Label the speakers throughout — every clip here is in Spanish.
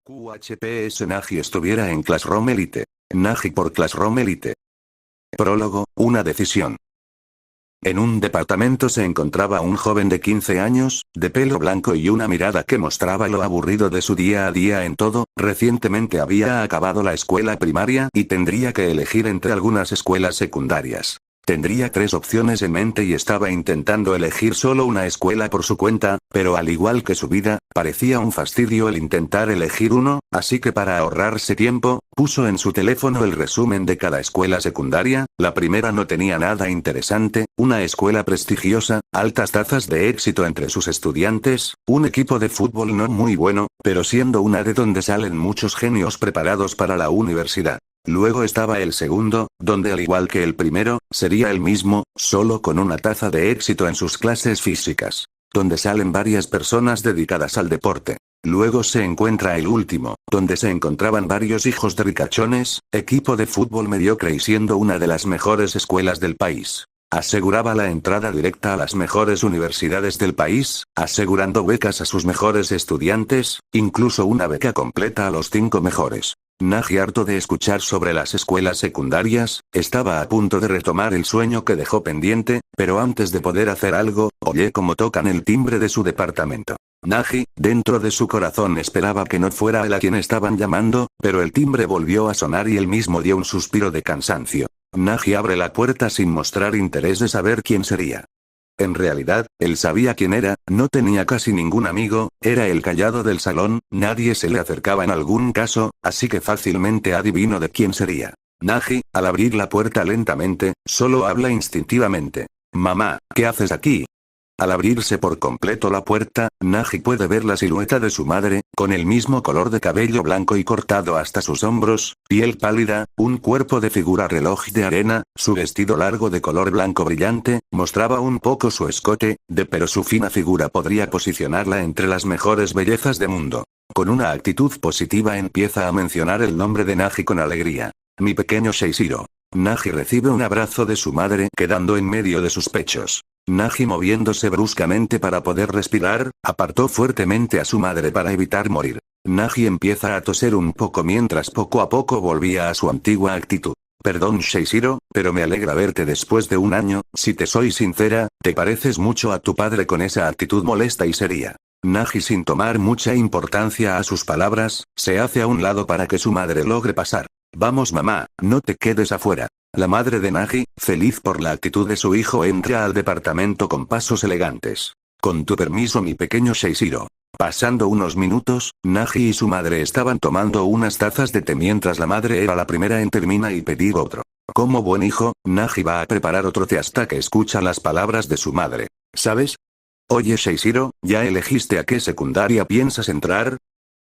Speaker 1: QHPS Nagi estuviera en Classroom Elite. Nagi por Classroom Elite. Prólogo, una decisión. En un departamento se encontraba un joven de 15 años, de pelo blanco y una mirada que mostraba lo aburrido de su día a día en todo. Recientemente había acabado la escuela primaria y tendría que elegir entre algunas escuelas secundarias. Tendría 3 opciones en mente y estaba intentando elegir solo una escuela por su cuenta, pero al igual que su vida, parecía un fastidio el intentar elegir uno, así que para ahorrarse tiempo, puso en su teléfono el resumen de cada escuela secundaria. La primera no tenía nada interesante, una escuela prestigiosa, altas tasas de éxito entre sus estudiantes, un equipo de fútbol no muy bueno, pero siendo una de donde salen muchos genios preparados para la universidad. Luego estaba el segundo, donde al igual que el primero, sería el mismo, solo con una taza de éxito en sus clases físicas. Donde salen varias personas dedicadas al deporte. Luego se encuentra el último, donde se encontraban varios hijos de ricachones, equipo de fútbol mediocre y siendo una de las mejores escuelas del país. Aseguraba la entrada directa a las mejores universidades del país, asegurando becas a sus mejores estudiantes, incluso una beca completa a los 5 mejores. Nagi, harto de escuchar sobre las escuelas secundarias, estaba a punto de retomar el sueño que dejó pendiente, pero antes de poder hacer algo, oyó como tocan el timbre de su departamento. Nagi, dentro de su corazón esperaba que no fuera él a quien estaban llamando, pero el timbre volvió a sonar y él mismo dio un suspiro de cansancio. Nagi abre la puerta sin mostrar interés de saber quién sería. En realidad, él sabía quién era, no tenía casi ningún amigo, era el callado del salón, nadie se le acercaba en algún caso, así que fácilmente adivinó de quién sería. Nagi, al abrir la puerta lentamente, solo habla instintivamente. «Mamá, ¿qué haces aquí?» Al abrirse por completo la puerta, Nagi puede ver la silueta de su madre, con el mismo color de cabello blanco y cortado hasta sus hombros, piel pálida, un cuerpo de figura reloj de arena, su vestido largo de color blanco brillante, mostraba un poco su escote, pero su fina figura podría posicionarla entre las mejores bellezas del mundo. Con una actitud positiva empieza a mencionar el nombre de Nagi con alegría. «Mi pequeño Seishiro». Nagi recibe un abrazo de su madre quedando en medio de sus pechos. Nagi, moviéndose bruscamente para poder respirar, apartó fuertemente a su madre para evitar morir. Nagi empieza a toser un poco mientras poco a poco volvía a su antigua actitud. «Perdón Seishiro, pero me alegra verte después de un año, si te soy sincera, te pareces mucho a tu padre con esa actitud molesta y seria». Nagi, sin tomar mucha importancia a sus palabras, se hace a un lado para que su madre logre pasar. «Vamos mamá, no te quedes afuera». La madre de Nagi, feliz por la actitud de su hijo, entra al departamento con pasos elegantes. «Con tu permiso mi pequeño Seishiro». Pasando unos minutos, Nagi y su madre estaban tomando unas tazas de té mientras la madre era la primera en terminar y pedir otro. Como buen hijo, Nagi va a preparar otro té hasta que escucha las palabras de su madre. «¿Sabes? Oye Seishiro, ¿ya elegiste a qué secundaria piensas entrar?»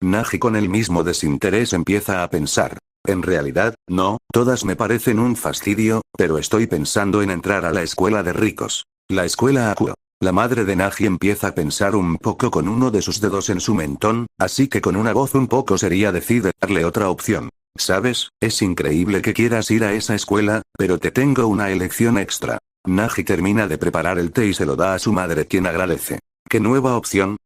Speaker 1: Nagi con el mismo desinterés empieza a pensar. «En realidad, no, todas me parecen un fastidio, pero estoy pensando en entrar a la escuela de ricos. La escuela Akuo». La madre de Nagi empieza a pensar un poco con uno de sus dedos en su mentón, así que con una voz un poco seria decide darle otra opción. «¿Sabes? Es increíble que quieras ir a esa escuela, pero te tengo una elección extra». Nagi termina de preparar el té y se lo da a su madre, quien agradece. «¿Qué nueva opción?»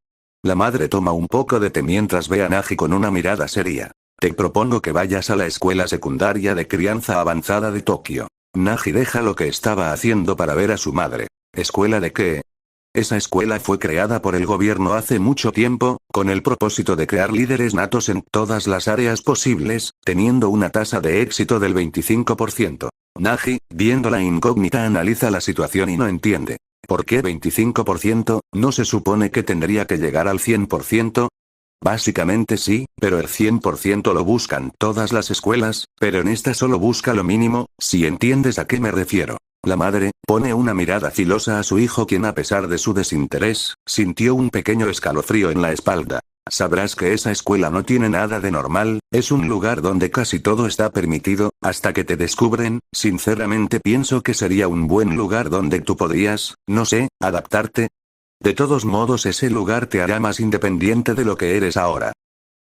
Speaker 1: La madre toma un poco de té mientras ve a Nagi con una mirada seria. «Te propongo que vayas a la escuela secundaria de crianza avanzada de Tokio». Nagi deja lo que estaba haciendo para ver a su madre. «¿Escuela de qué?» Esa escuela fue creada por el gobierno hace mucho tiempo, con el propósito de crear líderes natos en todas las áreas posibles, teniendo una tasa de éxito del 25%. Nagi, viendo la incógnita, analiza la situación y no entiende. ¿Por qué 25%? ¿No se supone que tendría que llegar al 100%? Básicamente sí, pero el 100% lo buscan todas las escuelas, pero en esta solo busca lo mínimo, si entiendes a qué me refiero. La madre pone una mirada filosa a su hijo, quien a pesar de su desinterés, sintió un pequeño escalofrío en la espalda. «Sabrás que esa escuela no tiene nada de normal, es un lugar donde casi todo está permitido, hasta que te descubren. Sinceramente pienso que sería un buen lugar donde tú podrías, no sé, adaptarte. De todos modos ese lugar te hará más independiente de lo que eres ahora.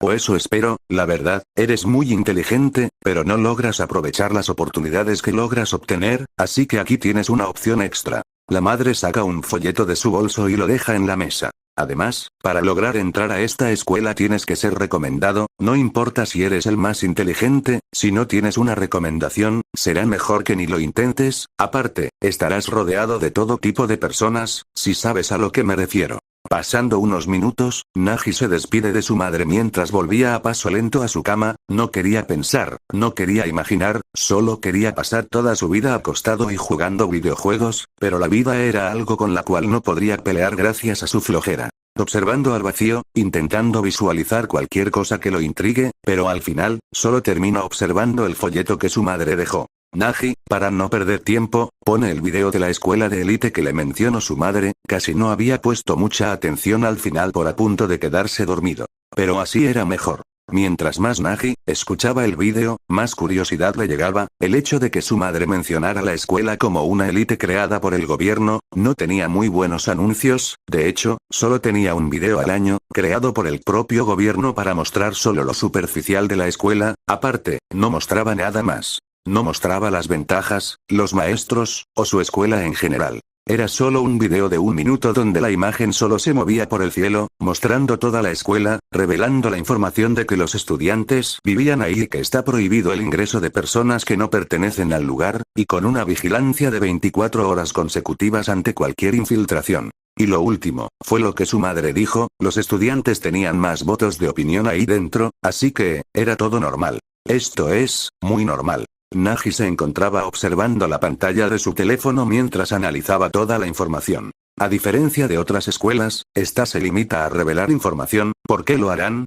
Speaker 1: O eso espero, la verdad, eres muy inteligente, pero no logras aprovechar las oportunidades que logras obtener, así que aquí tienes una opción extra». La madre saca un folleto de su bolso y lo deja en la mesa. Además, para lograr entrar a esta escuela tienes que ser recomendado, no importa si eres el más inteligente, si no tienes una recomendación, será mejor que ni lo intentes, aparte, estarás rodeado de todo tipo de personas, si sabes a lo que me refiero. Pasando unos minutos, Nagi se despide de su madre mientras volvía a paso lento a su cama, no quería pensar, no quería imaginar, solo quería pasar toda su vida acostado y jugando videojuegos, pero la vida era algo con la cual no podría pelear gracias a su flojera. Observando al vacío, intentando visualizar cualquier cosa que lo intrigue, pero al final, solo termina observando el folleto que su madre dejó. Nagi, para no perder tiempo, pone el video de la escuela de élite que le mencionó su madre, casi no había puesto mucha atención al final por a punto de quedarse dormido. Pero así era mejor. Mientras más Nagi escuchaba el vídeo, más curiosidad le llegaba, el hecho de que su madre mencionara la escuela como una élite creada por el gobierno, no tenía muy buenos anuncios, de hecho, solo tenía un vídeo al año, creado por el propio gobierno para mostrar solo lo superficial de la escuela, aparte, no mostraba nada más. No mostraba las ventajas, los maestros, o su escuela en general. Era solo un video de 1 minuto donde la imagen solo se movía por el cielo, mostrando toda la escuela, revelando la información de que los estudiantes vivían ahí y que está prohibido el ingreso de personas que no pertenecen al lugar, y con una vigilancia de 24 horas consecutivas ante cualquier infiltración. Y lo último, fue lo que su madre dijo, los estudiantes tenían más votos de opinión ahí dentro, así que, era todo normal. Esto es, muy normal. Nagi se encontraba observando la pantalla de su teléfono mientras analizaba toda la información. A diferencia de otras escuelas, esta se limita a revelar información, ¿por qué lo harán?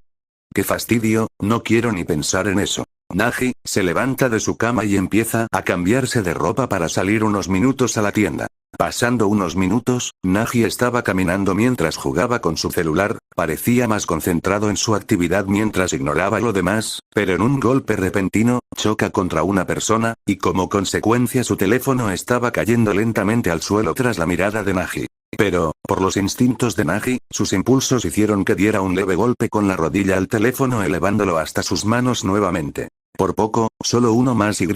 Speaker 1: ¡Qué fastidio! No quiero ni pensar en eso. Nagi se levanta de su cama y empieza a cambiarse de ropa para salir unos minutos a la tienda. Pasando unos minutos, Nagi estaba caminando mientras jugaba con su celular, parecía más concentrado en su actividad mientras ignoraba lo demás, pero en un golpe repentino, choca contra una persona, y como consecuencia su teléfono estaba cayendo lentamente al suelo tras la mirada de Nagi. Pero, por los instintos de Nagi, sus impulsos hicieron que diera un leve golpe con la rodilla al teléfono elevándolo hasta sus manos nuevamente. Por poco, solo uno más y.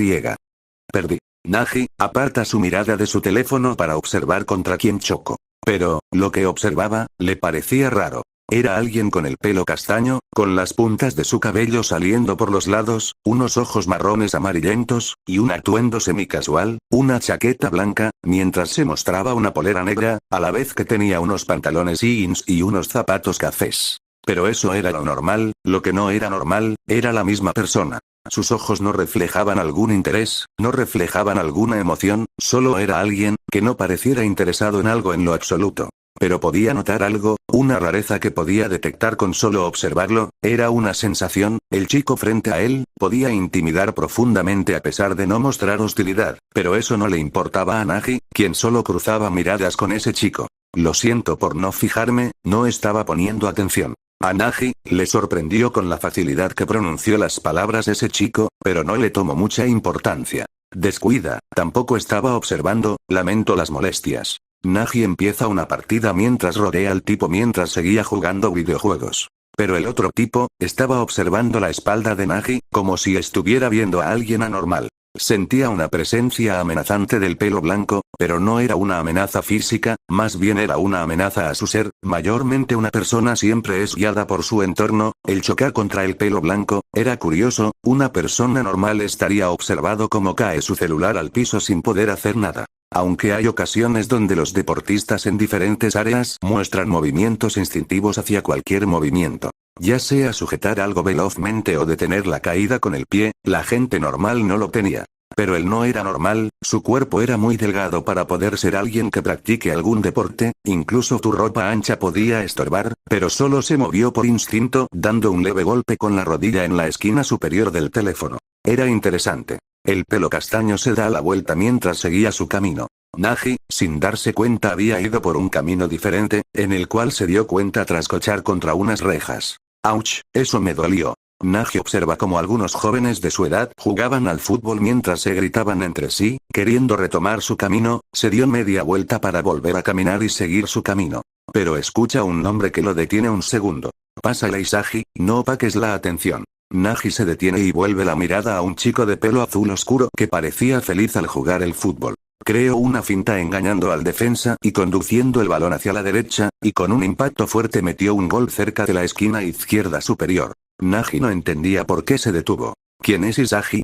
Speaker 1: Perdí. Nagi aparta su mirada de su teléfono para observar contra quién chocó. Pero, lo que observaba, le parecía raro. Era alguien con el pelo castaño, con las puntas de su cabello saliendo por los lados, unos ojos marrones amarillentos, y un atuendo semicasual, una chaqueta blanca, mientras se mostraba una polera negra, a la vez que tenía unos pantalones jeans y unos zapatos cafés. Pero eso era lo normal, lo que no era normal, era la misma persona. Sus ojos no reflejaban algún interés, no reflejaban alguna emoción, solo era alguien, que no pareciera interesado en algo en lo absoluto. Pero podía notar algo, una rareza que podía detectar con solo observarlo, era una sensación, el chico frente a él, podía intimidar profundamente a pesar de no mostrar hostilidad, pero eso no le importaba a Nagi, quien solo cruzaba miradas con ese chico. Lo siento por no fijarme, no estaba poniendo atención. A Nagi le sorprendió con la facilidad que pronunció las palabras ese chico, pero no le tomó mucha importancia. Descuida, tampoco estaba observando, lamento las molestias. Nagi empieza una partida mientras rodea al tipo mientras seguía jugando videojuegos. Pero el otro tipo, estaba observando la espalda de Nagi, como si estuviera viendo a alguien anormal. Sentía una presencia amenazante del pelo blanco, pero no era una amenaza física, más bien era una amenaza a su ser, mayormente una persona siempre es guiada por su entorno, el chocar contra el pelo blanco, era curioso, una persona normal estaría observado cómo cae su celular al piso sin poder hacer nada. Aunque hay ocasiones donde los deportistas en diferentes áreas muestran movimientos instintivos hacia cualquier movimiento. Ya sea sujetar algo velozmente o detener la caída con el pie, la gente normal no lo tenía. Pero él no era normal, su cuerpo era muy delgado para poder ser alguien que practique algún deporte, incluso tu ropa ancha podía estorbar, pero solo se movió por instinto, dando un leve golpe con la rodilla en la esquina superior del teléfono. Era interesante. El pelo castaño se da la vuelta mientras seguía su camino. Nagi, sin darse cuenta había ido por un camino diferente, en el cual se dio cuenta tras cochar contra unas rejas. ¡Auch! Eso me dolió. Nagi observa cómo algunos jóvenes de su edad jugaban al fútbol mientras se gritaban entre sí, queriendo retomar su camino, se dio media vuelta para volver a caminar y seguir su camino. Pero escucha un nombre que lo detiene un segundo. Pásale Isagi, no opaques la atención. Nagi se detiene y vuelve la mirada a un chico de pelo azul oscuro que parecía feliz al jugar el fútbol. creó una finta engañando al defensa y conduciendo el balón hacia la derecha, y con un impacto fuerte metió un gol cerca de la esquina izquierda superior. Nagi no entendía por qué se detuvo. ¿Quién es Isagi?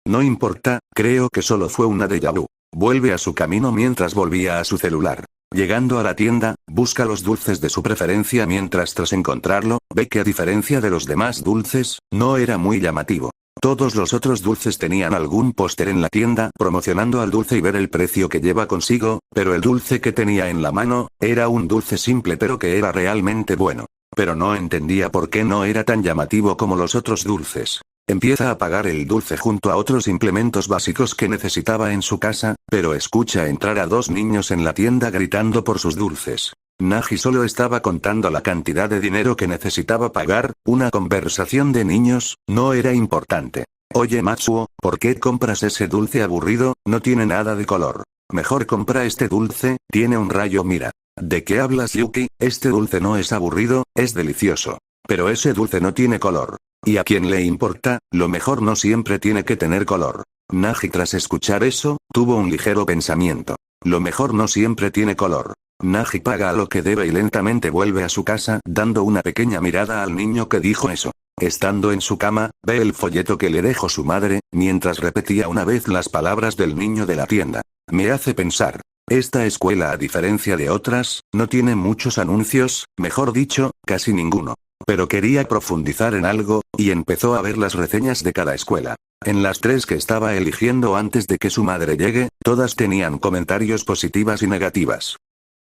Speaker 1: No importa, creo que solo fue una déjà vu. Vuelve a su camino mientras volvía a su celular. Llegando a la tienda, busca los dulces de su preferencia mientras tras encontrarlo, ve que a diferencia de los demás dulces, no era muy llamativo. Todos los otros dulces tenían algún póster en la tienda promocionando al dulce y ver el precio que lleva consigo, pero el dulce que tenía en la mano, era un dulce simple pero que era realmente bueno. Pero no entendía por qué no era tan llamativo como los otros dulces. Empieza a pagar el dulce junto a otros implementos básicos que necesitaba en su casa, pero escucha entrar a dos niños en la tienda gritando por sus dulces. Nagi solo estaba contando la cantidad de dinero que necesitaba pagar, una conversación de niños, no era importante. Oye Matsuo, ¿por qué compras ese dulce aburrido? No tiene nada de color. Mejor compra este dulce, tiene un rayo mira. ¿De qué hablas Yuki? Este dulce no es aburrido, es delicioso. Pero ese dulce no tiene color. ¿Y a quién le importa? Lo mejor no siempre tiene que tener color. Nagi tras escuchar eso, tuvo un ligero pensamiento. Lo mejor no siempre tiene color. Nagi paga lo que debe y lentamente vuelve a su casa dando una pequeña mirada al niño que dijo eso. Estando en su cama, ve el folleto que le dejó su madre, mientras repetía una vez las palabras del niño de la tienda. Me hace pensar. Esta escuela a diferencia de otras, no tiene muchos anuncios, mejor dicho, casi ninguno. Pero quería profundizar en algo, y empezó a ver las reseñas de cada escuela. En las tres que estaba eligiendo antes de que su madre llegue, todas tenían comentarios positivas y negativas.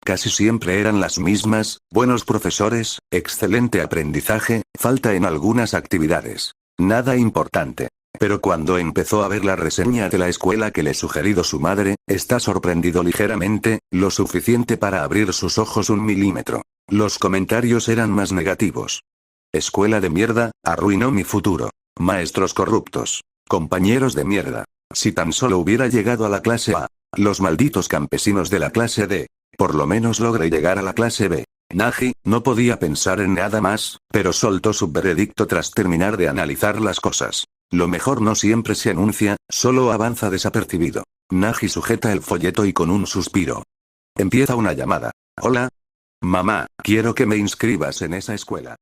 Speaker 1: Casi siempre eran las mismas, buenos profesores, excelente aprendizaje, falta en algunas actividades. Nada importante. Pero cuando empezó a ver la reseña de la escuela que le sugerido su madre, está sorprendido ligeramente, lo suficiente para abrir sus ojos 1 milímetro. Los comentarios eran más negativos. Escuela de mierda, arruinó mi futuro. Maestros corruptos. Compañeros de mierda. Si tan solo hubiera llegado a la clase A. Los malditos campesinos de la clase D. Por lo menos logré llegar a la clase B. Nagi, no podía pensar en nada más, pero soltó su veredicto tras terminar de analizar las cosas. Lo mejor no siempre se anuncia, solo avanza desapercibido. Nagi sujeta el folleto y con un suspiro. Empieza una llamada. Hola. Mamá, quiero que me inscribas en esa escuela.